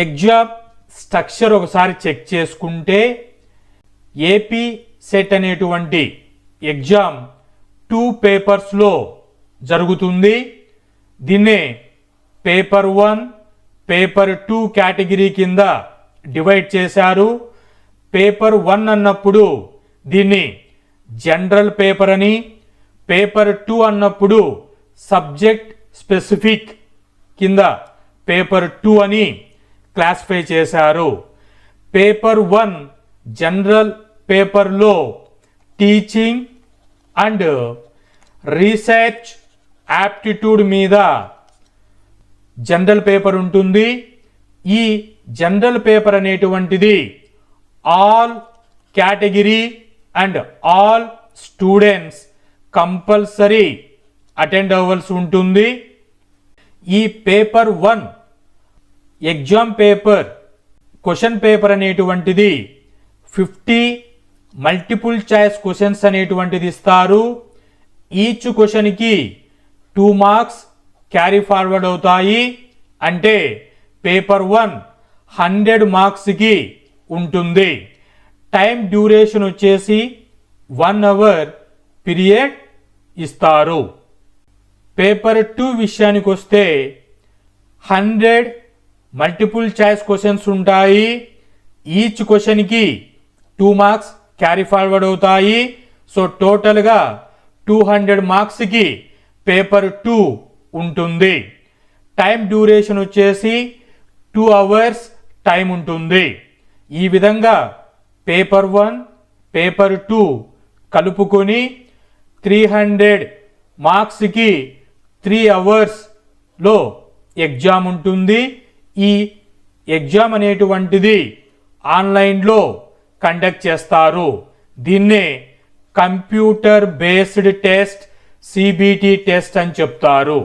Exam structure ఒకసారి check చేసుకుంటే AP set అనేటువంటి ఎగ్జామ్ 2 పేపర్స్లో జరుగుతుంది. దీన్నే పేపర్ 1, పేపర్ 2 కేటగిరీ కింద డివైడ్ చేశారు. పేపర్ 1 అన్నప్పుడు దీన్ని జనరల్ పేపర్ అని, పేపర్ 2 అన్నప్పుడు సబ్జెక్ట్ స్పెసిఫిక్ కింద పేపర్ 2 అని క్లాసిఫై చేశారు. పేపర్ 1 జనరల్ పేపర్లో టీచింగ్ అండ్ రీసెర్చ్ యాప్టిట్యూడ్ మీద జనరల్ పేపర్ ఉంటుంది. ఈ జనరల్ పేపర్ అనేటువంటిది all category and all students compulsory attend అవ్వాల్సి ఉంటుంది. ఈ paper 1 exam paper question paper అనేటువంటిది 50 మల్టిపుల్ చాయిస్ క్వశ్చన్స్ అనేటువంటిది ఇస్తారు. ఈచ్ క్వశ్చన్కి 2 మార్క్స్ క్యారీ ఫార్వర్డ్ అవుతాయి. అంటే పేపర్ 1 100 మార్క్స్కి ఉంటుంది. టైం డ్యూరేషన్ వచ్చేసి 1 అవర్ పీరియడ్ ఇస్తారు. పేపర్ 2 విషయానికి వస్తే 100 మల్టిపుల్ చాయిస్ క్వశ్చన్స్ ఉంటాయి. ఈచ్ క్వశ్చన్కి 2 మార్క్స్ క్యారీ ఫార్వర్డ్ అవుతాయి. సో టోటల్గా 200 మార్క్స్కి పేపర్ 2 ఉంటుంది. టైం డ్యూరేషన్ వచ్చేసి 2 అవర్స్ టైం ఉంటుంది. ఈ విధంగా పేపర్ 1, పేపర్ 2 కలుపుకొని 300 మార్క్స్కి 3 అవర్స్లో ఎగ్జామ్ ఉంటుంది. ఈ ఎగ్జామ్ అనేటువంటిది ఆన్లైన్లో కండక్ట్ చేస్తారు. దీన్నే computer based test, CBT test అని చెప్తారు.